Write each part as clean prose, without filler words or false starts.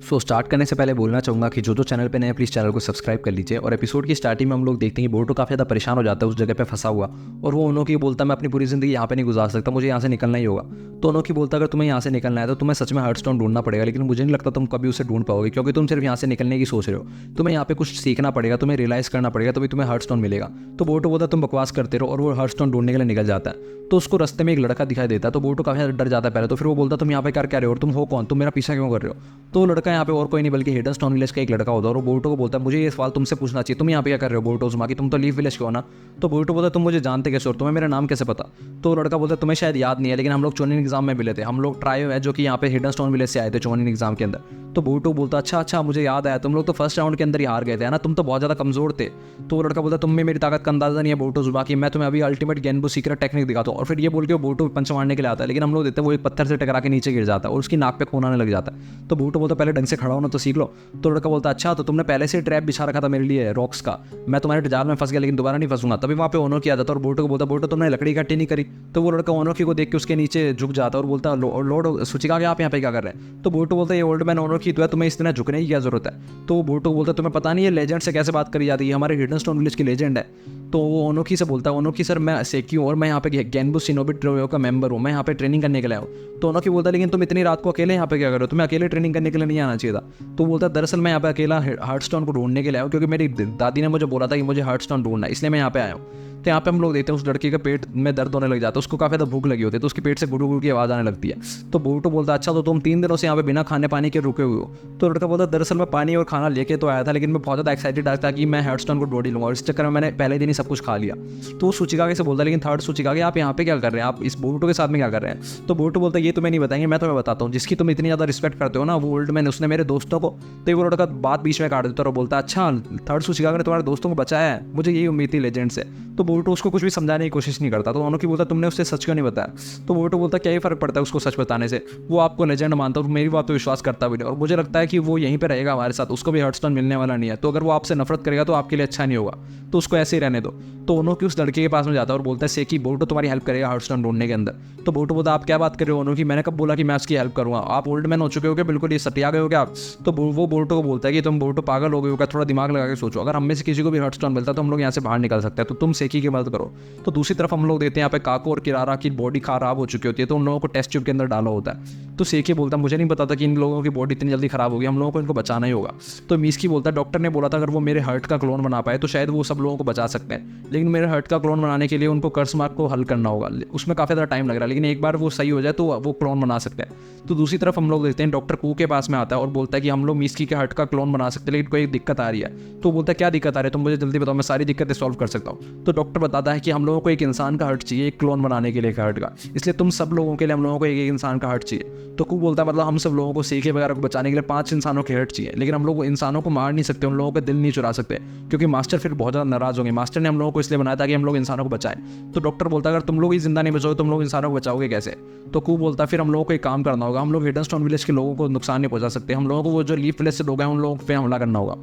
Start करने से पहले बोलना चाहूँगा कि जो चैनल पे नए प्लीज़ चैनल को सब्सक्राइब कर लीजिए। और एपिसोड की स्टार्टिंग में हम लोग देखते हैं कि बोर्टो काफ़ी ज़्यादा परेशान हो जाता है उस जगह पे फंसा हुआ, और वो ओनोकी बोलता है मैं अपनी पूरी ज़िंदगी यहाँ पे नहीं गुजार सकता, मुझे यहाँ से निकलना ही होगा। तो ओनोकी बोलता है अगर तुम्हें यहाँ से निकलना है तो तुम्हें सच में हार्टस्टोन ढूंढना पड़ेगा, लेकिन मुझे नहीं लगता तुम कभी उसे ढूंढ पाओगे, क्योंकि तुम सिर्फ यहाँ से निकलने की सोच रहे हो। तुम्हें यहाँ पे कुछ सीखना पड़ेगा, तुम्हें रियलाइज़ करना पड़ेगा, तभी तुम्हें हार्टस्टोन मिलेगा। तो बोर्टो बोलता है तुम बकवास करते रहो, और वो हार्टस्टोन ढूंढने के लिए निकल जाता है। तो उसको रास्ते में एक लड़का दिखाई देता है, तो बोर्टो काफ़ी ज़्यादा डर जाता है पहले तो। फिर वो बोलता तुम यहाँ पे कर क्या रहे हो और तुम हो कौन, तुम मेरा पीछा क्यों कर रहे हो। तो वो लड़का यहाँ पे और कोई नहीं बल्कि हिडन स्टोन विलेज का एक लड़का होता है, और वो बोर्टो को बोलता है मुझे ये सवाल तुमसे पूछना चाहिए, तुम यहाँ पे क्या कर रहे हो बोर्टो जुमाकी, तुम तो लीफ विलेज के हो ना। तो बोर्टो बोलता है तुम मुझे जानते कैसे और तुम्हें मेरा नाम कैसे पता। तो वो लड़का बोलता है तुम्हें शायद याद नहीं है, लेकिन हम लोग चोनिन एग्जाम में मिले थे, हम लोग ट्रायो है जो कि यहाँ पे हिडन स्टोन विलेज से आए थे चोनिन एग्जाम के अंदर। तो बोर्टो बोलता अच्छा मुझे याद आया, तुम लोग तो फर्स्ट राउंड के अंदर ही हार गए थे ना, तुम तो बहुत ज़्यादा कमजोर थे। तो वो लड़का बोलता तुम में मेरी ताकत का अंदाजा नहीं है बोर्टो जुबाकी, मैं तुम्हें अभी अल्टीमेट गेनबो सीक्रेट टेक्निक दिखाता हूँ। और फिर ये बोल के वो बोर्टो पंच मारने के लिए आता है, लेकिन हम लोग देखते हैं वो एक पत्थर से टकरा के नीचे गिर जाता है और उसकी नाक पे खून आने लग जाता है। तो बोर्टो बोलता पहले ढंग से खड़ा होना तो सीख लो। तो लड़का बोलता अच्छा तो तुमने पहले से ट्रैप बिछा रखा था मेरे लिए रॉक्स का, मैं तुम्हारे जाल में फंस गया लेकिन दोबारा नहीं फंसूंगा। तभी वहाँ पे ओनो किया जाता है और बोर्टो को बोलता बोर्टो तुमने लकड़ी इकट्ठी नहीं करी। तो वो लड़का ओनोकी को देख के उसके नीचे झुक जाता है और बोलता लॉर्ड सुचिकागे आप यहाँ पे क्या कर रहे हैं। तो बोर्टो बोलता है ये ओल्ड मैन ओनोकी तो है, तुम्हें इस तरह झुकने की क्या जरूरत है। तो बोर्टो बोलता है तुम्हें पता नहीं है लेजेंड से कैसे बात करी जाती है, हमारे हिडन स्टोन विलेज की लेजेंड है। तो वो ओनोकी से बोलता है ओनोकी सर मैं सेकी हूँ और मैं यहाँ पे गेनबो शिनोबी ट्रोयो का मेंबर हूँ, मैं यहाँ पे ट्रेनिंग करने के लिए आया हूँ। तो ओनोकी बोलता है लेकिन तुम इतनी रात को अकेले यहाँ पे क्या कर रहे हो, तुम्हें अकेले ट्रेनिंग करने के लिए नहीं आना चाहिए था। तो बोलता है दरअसल मैं यहाँ पे अकेला हार्टस्टोन को ढूंढने के लिए आया हूँ, क्योंकि मेरी दादी ने मुझे बोला था कि मुझे हार्टस्टोन ढूंढना है, इसलिए मैं यहाँ पे आया हूँ। तो यहाँ पे हम लोग देखते हैं उस लड़के का पेट में दर्द होने लग जाता है, उसको काफ़ी ज़्यादा भूख लगी होती है, तो उसके पेट से गुड़ू गुड़ू की आवाज़ आने लगती है। तो बोर्टो बोलता है अच्छा तो तुम 3 दिनों से यहाँ पे बिना खाने पानी के रुके हुए हो। तो लड़का बोलता है दरअसल मैं पानी और खाना लेके तो आया था, लेकिन मैं बहुत ज़्यादा एक्साइटेड था कि मैं हार्टस्टोन को ढूंढ ही लूँगा, और इस चक्कर में मैंने पहले दिन ही सब कुछ खा लिया। तो वो सुचिकागे से बोलता है लेकिन थर्ड सुचिकागे आप यहाँ पे क्या कर रहे हैं, आप इस बोर्टो के साथ में क्या कर रहे हैं। तो बोर्टो बोलता है ये तुम्हें नहीं बताएंगे, मैं तुम्हें बताता हूँ, जिसकी तुम इतनी ज़्यादा रिस्पेक्ट करते हो ना वो ओल्ड मैन, उसने मेरे दोस्तों को। तो वो लड़का बात बीच में काट देता है और बोलता है अच्छा थर्ड सुचिकागे ने तुम्हारे दोस्तों को बचाया है, मुझे यही उम्मीद थी लेजेंड से। तो बोर्टो उसको कुछ भी समझाने की कोशिश नहीं करता। तो ओनोकी बोलता तुमने उससे सच क्यों नहीं बताया। तो बोर्टो बोलता क्या ही फर्क पड़ता है उसको सच बताने से, वो आपको लेजेंड मानता है और मेरी बात पे विश्वास करता भी नहीं, और मुझे लगता है कि वो यहीं पे रहेगा हमारे साथ, उसको भी हार्टस्टोन मिलने वाला नहीं है, तो अगर वो आपसे नफरत करेगा तो आपके लिए अच्छा नहीं होगा, तो उसको ऐसे ही रहने दो। तो ओनोकी उस लड़के के पास में जाता है और बोलता है सेकी बोर्टो तुम्हारी हेल्प करेगा हार्टस्टोन ढूंढने के अंदर। तो बोर्टो बोलता आप क्या बात कर रहे हो ओनोकी, मैंने कब बोला कि मैं उसकी हेल्प करूँगा, आप ओल्ड मैन हो चुके हो क्या, बिल्कुल ये सटिया गए हो क्या आप। तो वो बोर्टो को बोलता है कि तुम बोर्टो पागल हो गए हो क्या, थोड़ा दिमाग लगा के सोचो, अगर हम में से किसी को भी हार्टस्टोन मिलता है तो हम लोग यहाँ से बाहर निकल सकते हैं, तो तुम सेकी की मदद करो। तो दूसरी तरफ हम लोग देखते हैं यहाँ पे काको और किरारा की बॉडी खराब हो चुकी होती है, तो उन लोगों को टेस्ट ट्यूब के अंदर डाला होता है। तो सेकी बोलता है मुझे नहीं पता था कि इन लोगों की बॉडी इतनी जल्दी खराब होगी, हम लोगों को इनको बचाना ही होगा। तो मीस्की बोलता है डॉक्टर ने बोला था अगर वो मेरे हार्ट का क्लोन बना पाए तो शायद वो सब लोगों को बचा सकते हैं, लेकिन मेरे हार्ट का क्लोन बनाने के लिए उनको कर्स मार्क को हल करना होगा, उसमें काफ़ी ज़्यादा टाइम लग रहा है, लेकिन एक बार वो सही हो जाए तो वो क्लोन बना सकते हैं। तो दूसरी तरफ हम लोग देखते हैं डॉक्टर कू के पास में आता है और बोलता है कि हम लोग मीस्की के हार्ट का क्लोन बना सकते हैं, लेकिन कोई दिक्कत आ रही है। तो बोलता है क्या दिक्कत आ रही है, तुम मुझे जल्दी बताओ, मैं सारी दिक्कतें सॉल्व कर सकता हूँ। तो डॉक्टर बताता है कि हम लोगों को एक इंसान का हार्ट चाहिए एक क्लोन बनाने के लिए एक हार्ट का, इसलिए तुम सब लोगों के लिए हम लोगों को एक इंसान का हार्ट चाहिए। तो कू बोलता है मतलब हम सब लोगों को सीखे वगैरह को बचाने के लिए 5 इंसानों के हार्ट चाहिए, लेकिन हम लोग इंसानों को मार नहीं सकते, उन लोगों के दिल नहीं चुरा सकते, क्योंकि मास्टर फिर बहुत ज़्यादा नाराज होंगे, मास्टर ने हम लोगों को इसलिए बनाया था कि हम लोग इंसानों को बचाएं। तो डॉक्टर बोलता है अगर तुम लोग ही जिंदा नहीं बचाओगे तुम लोग इंसानों को बचाओगे कैसे। तो कू बोलता है फिर हम लोगों को एक काम करना होगा, हम लोग हिडन स्टोन विलेज के लोगों को नुकसान नहीं पहुंचा सकते, हम लोगों को वो जो लीफ विलेज से लोग हैं उन लोगों पे हमला करना होगा।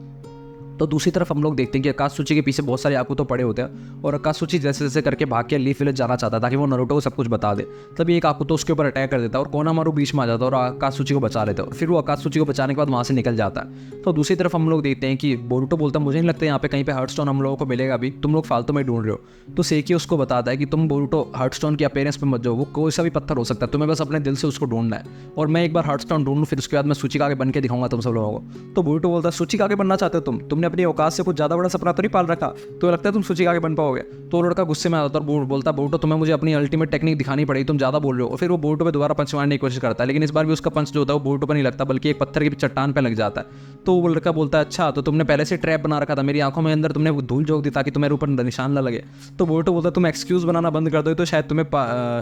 तो दूसरी तरफ हम लोग देखते हैं कि आकाशसूची के पीछे बहुत सारे आकुतो पड़े होते हैं, और आकाशसूची जैसे जैसे करके भाग के लीफ विलेज जाना चाहता था ताकि वो नारुतो को सब कुछ बता दे। तभी एक आकुतो उसके ऊपर अटैक कर देता है और कोनामारू बीच में आ जाता है और आकाशसूची को बचा लेता है, और फिर वो आकाशसूची को बचाने के बाद वहाँ से निकल जाता है। तो दूसरी तरफ हम लोग देखते हैं कि बोरुतो बोलता है मुझे नहीं लगता यहाँ पे कहीं पे हार्टस्टोन हम लोगों को मिलेगा अभी, तुम लोग फालतू में ढूंढ रहे हो। तो सेकी उसको बताता है कि तुम बोरुतो हार्टस्टोन की अपेयरेंस पे मत जाओ, वो कोई सा भी पत्थर हो सकता है, तुम्हें बस अपने दिल से उसको ढूंढना है, और मैं एक बार हार्टस्टोन ढूंढूं फिर उसके बाद मैं सुचिकागे बन के दिखाऊंगा तुम सब लोगों को। तो बोरुतो बोलता है सुचिकागे बनना चाहते हो तुमने अपनी औकात से कुछ ज़्यादा बड़ा सपना तो नहीं पाल रखा, तो लगता है तुम सुचिकागे बन पाओगे। तो लड़का गुस्से में आता है और बोलता बोर्टो तुम्हें मुझे अपनी अल्टीमेट टेक्निक दिखानी पड़ेगी, तुम ज़्यादा बोल रहे हो। और फिर वो बोर्टो पे दोबारा पंच मारने की कोशिश करता है, लेकिन इस बार भी उसका पंच जो होता है वो बोर्टो पर नहीं लगता बल्कि एक पत्थर की चट्टान पे लग जाता है। तो वो लड़का बोलता है अच्छा तो तुमने पहले से ट्रैप बना रखा था, मेरी आंखों में अंदर तुमने धूल झोंक दी ताकि तुम्हारे ऊपर निशान ना लगे। तो बोर्टो बोलता तुम एक्सक्यूज बनाना बंद कर दो तो शायद तुम्हें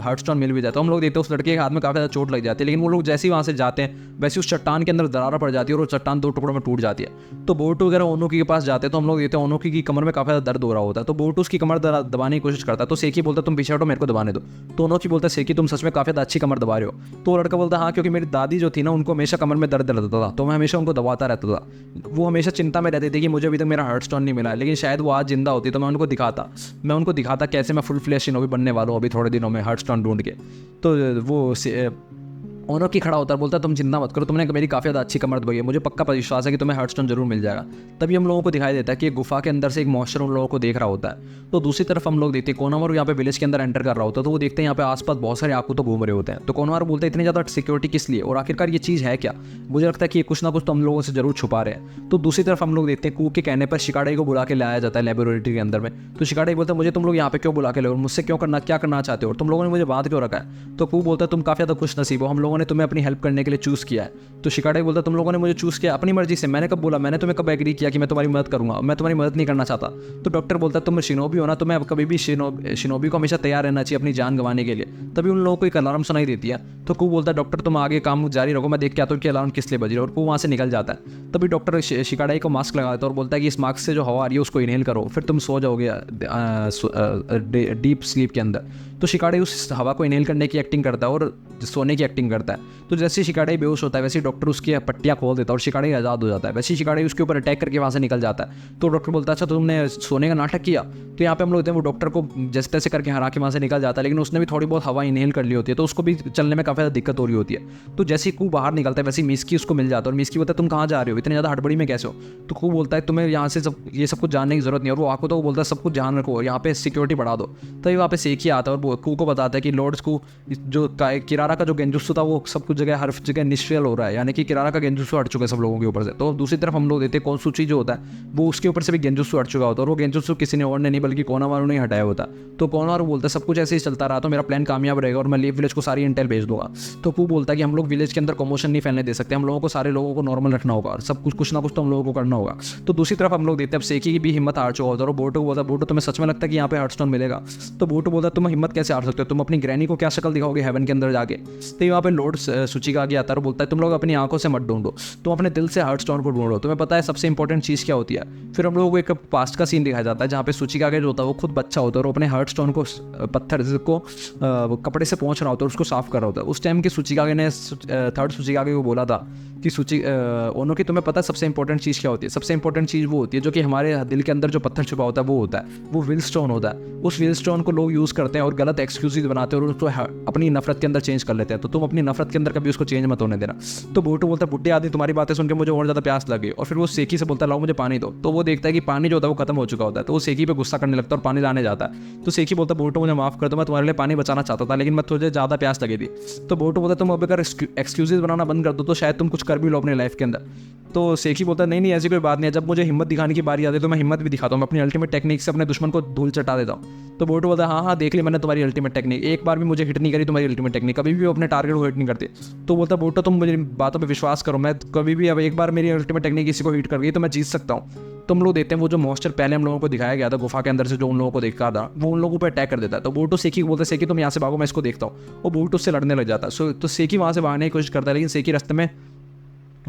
हार्टस्टोन मिल भी जाता। तो हम लोग देखते हैं उस लड़के के हाथ में काफ़ी ज़्यादा चोट लग जाती है, लेकिन वो लोग जैसे ही वहाँ से जाते हैं वैसे उस चट्टान के अंदर दरार पड़ जाती है और वो चट्टान 2 टुकड़ों में टूट जाती है। तो बोर्टो वगैरह ओनोकी के पास जाते हैं, तो हम लोग देखते हैं ओनोकी की कमर में काफ़ी ज़्यादा दर्द हो रहा होता है। तो बोर्टो उसकी कमर दबाने की कोशिश करता है, तो सेकी बोलता तुम पीछे हटो मेरे को दबाने दो। तो ओनोकी बोलता है सेकी तुम सच में काफ़ी अच्छी कमर दबा रहे हो। तो लड़का बोलता हाँ क्योंकि मेरी दादी जो थी ना उनको हमेशा कमर में दर्द रहता था, तो मैं हमेशा उनको दबाता रहता था। वो हमेशा चिंता में रहती थी कि मुझे अभी तक मेरा हार्टस्टोन नहीं मिला, लेकिन शायद वो आज जिंदा होती तो मैं उनको दिखाता कैसे मैं फुल फ्लैश शिनोबी बनने वाला हूँ अभी थोड़े दिनों में हार्टस्टोन ढूंढ के। तो वो ओनो की खड़ा होता है, बोलता है तुम चिंता मत करो, तुमने मेरी काफ़ी ज़्यादा अच्छी कमर दबाई है, मुझे पक्का विश्वास है कि तुम्हें हार्टस्टोन जरूर मिल जाएगा। तभी हम लोगों को दिखाई देता है कि एक गुफा के अंदर से एक मॉन्स्टर उन लोगों को देख रहा होता है। तो दूसरी तरफ हम लोग देखते हैं कोनोमारू यहाँ पे विलेज के अंदर एंटर कर रहा होता है। तो वो देखते हैं यहाँ पे आसपास बहुत सारे आकू तो घूम रहे होते हैं। तो कोनोमारू बोलते हैं इतनी ज़्यादा सिक्योरिटी किस लिए, और आखिरकार ये चीज़ है क्या। मुझे लगता है कि ये कुछ ना कुछ तो हम लोगों से जरूर छुपा रहे हैं। तो दूसरी तरफ हम लोग देखते हैं कू के कहने पर शिकाडाई को बुला के लाया जाता है लेबोरेटरी के अंदर में। तो शिकाडाई बोलता है मुझे तुम लोग यहाँ पे क्यों बुला के ले, और मुझसे क्या करना चाहते हो, और तुम लोगों ने मुझे बांध क्यों रखा है। तो कू बोलता है तुम काफ़ी ज़्यादा खुश नसीब हो, हम लोगों ने तुम्हें अपनी हेल्प करने के लिए चूज़ किया है। तो शिकाडाई बोलता है तुम लोगों ने मुझे चूज़ किया अपनी मर्जी से, मैंने कब बोला, मैंने तुम्हें कब एग्री किया कि मैं तुम्हारी मदद करूंगा, मैं तुम्हारी मदद नहीं करना चाहता। तो डॉक्टर बोलता है तुम शिनोबी हो ना, तो मैं कभी भी शिनोबी को हमेशा तैयार रहना चाहिए अपनी जान गंवाने के लिए। तभी उन लोगों को एक अलार्म सुनाई देती है। तो कू बोलता है डॉक्टर तुम आगे काम जारी रखो, मैं देख के आता हूँ कि अलार्म किस लिए बज रही है, और कू वहाँ से निकल जाता है। तभी डॉक्टर शिकाडाई को मास्क लगा देता है और बोलता है कि इस मास्क से जो हवा आ रही है उसको इनहेल करो, फिर तुम सो जाओगे डीप स्लीप के अंदर। तो शिकाडाई उस हवा को इनहेल करने की एक्टिंग करता है और सोने की एक्टिंग करता है। तो जैसे शिकाडाई बेहोश होता है वैसे डॉक्टर उसकी पट्टियाँ खोल देता है और शिकाडाई आज़ाद हो जाता है। वैसे शिकाडाई उसके ऊपर अटैक करके वहाँ से निकल जाता है। तो डॉक्टर बोलता है अच्छा तो तुमने सोने का नाटक किया। तो यहाँ पे हम लोग होते हैं वो डॉक्टर को जैसे तैसे करके हरा के वहाँ से निकल जाता है, लेकिन उसने भी थोड़ी बहुत हवा इनहेल कर ली होती है, तो उसको भी चलने में काफ़ी ज़्यादा दिक्कत हो रही होती है। तो जैसे ही कू बाहर निकलता है वैसे मिस्की उसको मिल जाता है, और मिस्की बोलता है तुम कहाँ जा रहे हो, इतने ज़्यादा हड़बड़ी में कैसे हो। तो कू बोलता है तुम्हें यहाँ से ये सब कुछ जानने की जरूरत नहीं, और वो आको तो बोलता है सब कुछ ध्यान रखो, यहाँ पे सिक्योरिटी बढ़ा दो। तभी वहाँ पे सेकी आता है और वो कू को बताता है कि लॉर्ड्स को जो किरारा का जो गेंजुत्सु था वो सब कुछ जगह हर जगह निष्क्रिय हो रहा है, यानी कि किरारा का गेंजुत्सु हट चुका है सब लोगों के ऊपर से। तो दूसरी तरफ हम लोग देते हैं कोनसुची जो होता है वो उसके ऊपर से भी गेंजुत्सु हट चुका होता है, और वो गेंजुत्सु किसी ने और ने नहीं बल्कि कोनोमारू ने हटाया होता। तो कोनोमारू बोलता है सब कुछ ऐसे ही चलता रहा तो मेरा प्लान कामयाब रहेगा और मैं लीफ विलेज को सारी इंटेल भेज दूंगा। तो कू बोलता है कि हम लोग विलेज के अंदर कमोशन नहीं फैलने दे सकते, हम लोगों को सारे लोगों को नॉर्मल रखना होगा और सब कुछ ना कुछ तो हम लोगों को करना होगा। तो दूसरी तरफ हम लोग देखते हैं अब सेकी की भी हिम्मत हार चुका होता है, और बोटो बोलता है बोटो तुम्हें सच में लगता है कि यहाँ पे हार्टस्टोन मिलेगा। तो बोटो बोलता है तुम हिम्मत कैसे हार सकते हो, तुम अपनी ग्रैनी को क्या शक्ल दिखाओगे हेवन के अंदर जाके। तो यहाँ पे लॉर्ड सुचिका आगे आता है और बोलता है तुम लोग अपनी आंखों से मत ढूंढो, तुम अपने दिल से हार्टस्टोन को ढूंढो, तुम्हें पता है सबसे इंपॉर्टेंट चीज़ क्या होती है। फिर हम लोगों को एक पास्ट का सीन दिखाया जाता है जहाँ पे सुचिका आगे जो होता है वो खुद बच्चा होता है और अपने हार्टस्टोन को पत्थर को कपड़े से पहुँच रहा होता है, उसको साफ कर रहा होता है। उस टाइम की सुचिका ने थर्ड सुचिका को बोला था कि ओनो की तुम्हें पता है सबसे इंपॉर्टेंट चीज़ क्या होती है। सबसे इंपॉर्टेंट चीज़ वो होती है जो कि हमारे दिल के अंदर जो पत्थर छुपा होता है वो होता है, वो विल स्टोन होता है। उस विल स्टोन को लोग यूज़ करते हैं और गलत एक्सक्यूजेज बनाते हैं और उसको अपनी नफरत के अंदर चेंज कर लेते हैं। तो तुम अपनी नफरत के अंदर कभी उसको चेंज मत होने देना। तो बोटो बोलता है बुड्ढे आदमी तुम्हारी बातें सुन के मुझे और ज़्यादा प्यास लगी, और फिर वो सेकी से बोलता है लाओ मुझे पानी दो। तो वो देखता है कि पानी जो होता है वो खत्म हो चुका होता है, तो वो सेकी पे गुस्सा करने लगता है और पानी लाने जाता है। तो सेकी बोलता है बोटो मुझे माफ कर दो, मैं तुम्हारे लिए पानी बचाना चाहता था लेकिन मैं तुझे ज़्यादा प्यास लगी थी। तो बोटो बोलता है तुम अब अगर एक्सक्यूजेज बनाना बंद कर दो तो शायद तुम कुछ कर भी लो अपनी लाइफ के अंदर। तो सेकी बोलता है नहीं नहीं ऐसी कोई बात नहीं है, जब मुझे हिम्मत दिखाने की बारी आती है तो मैं हिम्मत भी दिखाता हूँ, मैं अपनी अल्टीमेट टेक्निक से अपने दुश्मन को धूल चटा देता हूँ। तो बोटो बोलता है हाँ हाँ देख ली मैंने तुम्हारी अल्टीमेट टेक्निक, एक बार भी मुझे हिट नहीं करी तुम्हारी अल्टीमेट टेक्निक, कभी भी अपने टारगेट को हिट नहीं करते। तो बोलता बोटो तुम मुझे बातों पर विश्वास करो, मैं कभी भी अब एक बार मेरी अल्टीमेट टेक्निक किसी को हिट कर गई तो मैं जीत सकता हूँ। तो हम लोग देखते हैं वो जो मॉन्स्टर पहले हम लोगों को दिखाया गया था गुफा के अंदर से जो उन लोगों को देखा था वो उन लोगों पर अटैक कर देता है। तो बोटो सेकी बोलता है सेकी तुम यहाँ से भागो मैं इसको देखता हूँ, वो बोटो उससे लड़ने लग जाता है। तो सेकी वहाँ से भागने की कोशिश करता है लेकिन सेकी रास्ते में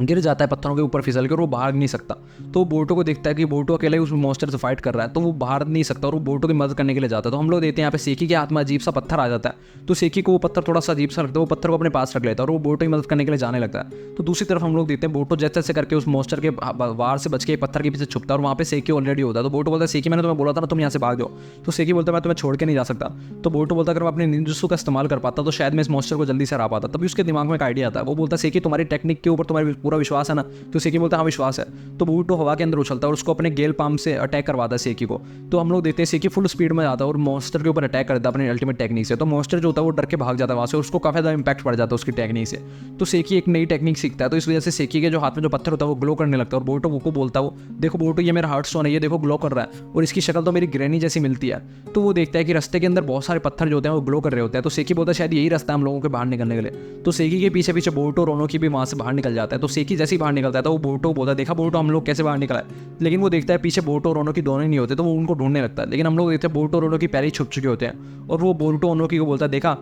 गिर जाता है पत्थरों के ऊपर फिसल कर, वो भाग नहीं सकता। तो बोटो को देखता है कि बोटो अकेले ही उस मॉन्स्टर से फाइट कर रहा है तो वो बाहर नहीं सकता और वो बोटो की मदद करने के लिए जाता है। तो हम लोग देखते हैं यहाँ पे सेकी के हाथ में अजीब सा पत्थर आ जाता है, तो सेकी को वो पत्थर थोड़ा सा अजीब सा लगता है, वो पत्थर को अपने पास रख लेता है और वो बोटो की मदद करने के लिए जाने लगता है। तो दूसरी तरफ हम लोग देखते हैं बोटो जैसे जैसे करके उस मॉन्स्टर के वार से बच के पत्थर के पीछे छुपता है और वहाँ पे सेकी ऑलरेडी होता है। तो बोटो बोलता है सेकी मैंने तुम्हें बोला था ना तुम यहाँ से भाग जाओ। तो सेकी बोलता है मैं तुम्हें छोड़ के नहीं जा सकता। तो बोटो बोलता अगर मैं अपने निंजुत्सु का इस्तेमाल कर पाता तो शायद मैं इस मॉन्स्टर को जल्दी से हरा पाता। तभी उसके दिमाग में एक आइडिया आता है, वो बोलता है सेकी तुम्हारी टेक्निक के ऊपर तुम्हारा पूरा विश्वास है ना। तो सेकी बोलता है हाँ विश्वास है। तो बोटो हवा के अंदर उछलता है और उसको अपने गेल पाम से अटैक करवाता है सेकी को। तो हम लोग देखते हैं सेकी फुल स्पीड में जाता है और मॉन्स्टर के ऊपर अटैक करता है अपनी अल्टीमेट टेक्निक से। तो मॉन्स्टर जो होता है वो डर के भाग जाता है वहाँ से, उसको काफ़ी ज़्यादा इंपैक्ट पड़ जाता है उसकी टेक्निक से। तो सेकी एक नई टेक्निक सीखता है, तो इस वजह से सेकी के जो हाथ में जो पत्थर होता है वो ग्लो करने लगता है और बोटो को बोलता है वो देखो बोटो ये मेरा हार्ट स्टोन है, ये देखो ग्लो कर रहा है और इसकी शक्ल तो मेरी ग्रैनी जैसी मिलती है। तो वो देखता है कि रास्ते के अंदर बहुत सारे पत्थर जो होते हैं वो ग्लो कर रहे होते हैं। तो सेकी बोलता है शायद यही रास्ता है हम लोगों के बाहर निकलने के लिए। तो सेकी के पीछे पीछे बोटो और ओनो की भी वहाँ से बाहर निकल जाता है। तो सेकी जैसे ही बाहर निकलता है तो वो बोटो बोलता है देखा बोटो हम लोग कैसे बाहर निकला है। लेकिन वो देखता है पीछे बोटो और ओनो की दोनों ही नहीं होते, तो वो उनको ढूंढने लगता है। लेकिन हम लोग देखते हैं बोटो और ओनो की पहले ही छुप चुके होते हैं और वो बोटो ओनो की को बोलता है देखा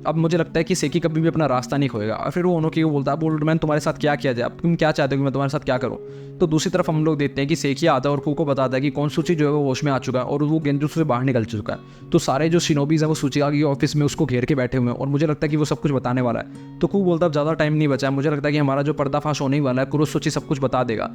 अब मुझे लगता है कि सेकी कभी भी अपना रास्ता नहीं खोएगा। और फिर वो ओनो की को बोलता है बोल्ट मैन तुम्हारे साथ क्या किया जाए, अब तुम क्या चाहते हो कि मैं तुम्हारे साथ क्या करूँ। तो दूसरी तरफ हम लोग देखते हैं कि सेकी आता है और कू को बताता है कि कोनसुची जो है वो होश में आ चुका है और वो गेंजुत्सु से बाहर निकल चुका है। तो सारे जो शिनोबीज हैं वो सुचिका के ऑफिस में उसको घेर के बैठे हुए हैं और मुझे लगता है कि वो सब कुछ बताने वाला है। तो कू बोलता है ज़्यादा टाइम नहीं बचा है, मुझे लगता है कि हमारा जो पर्दाफाश होने ही वाला है, कुरोसुची सब कुछ बता देगा।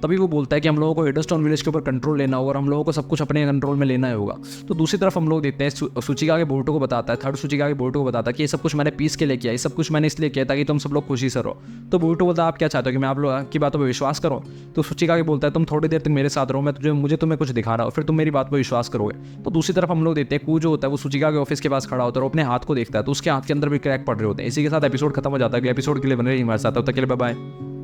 तभी वो बोलता है कि हम लोगों को हेडरस्टोन विलेज के ऊपर कंट्रोल लेना होगा और हम लोगों को सब कुछ अपने कंट्रोल में लेना होगा। तो दूसरी तरफ हम लोग देखते हैं सूचिका के बोरुटो को बताता है, थर्ड सूचिका के बोरुटो को बताता है कि ये सब कुछ मैंने पीस के लिए किया, ये सब कुछ मैंने इसलिए किया ताकि तुम सब लोग खुशी से रहो। तो बोरुटो बोलता है आप क्या चाहते हो कि मैं आप लोग की बातों पर विश्वास करो? तो सूचिका के बोलता है तुम थोड़ी देर तक मेरे साथ रहो, मुझे तुम्हें कुछ दिखा रहा हूँ, फिर तुम मेरी बात पर विश्वास करोगे। तो दूसरी तरफ हम लोग देखते हैं कू जो होता है वो सूचिका के ऑफिस के पास खड़ा होता है और अपने हाथ को देखता है, तो उसके हाथ के अंदर भी क्रैक पड़ रहे होते हैं। इसी के साथ एपिसोड खत्म हो जाता है। अगले एपिसोड के लिए बने रहिए हमारे साथ, तब तक के लिए बाय बाय।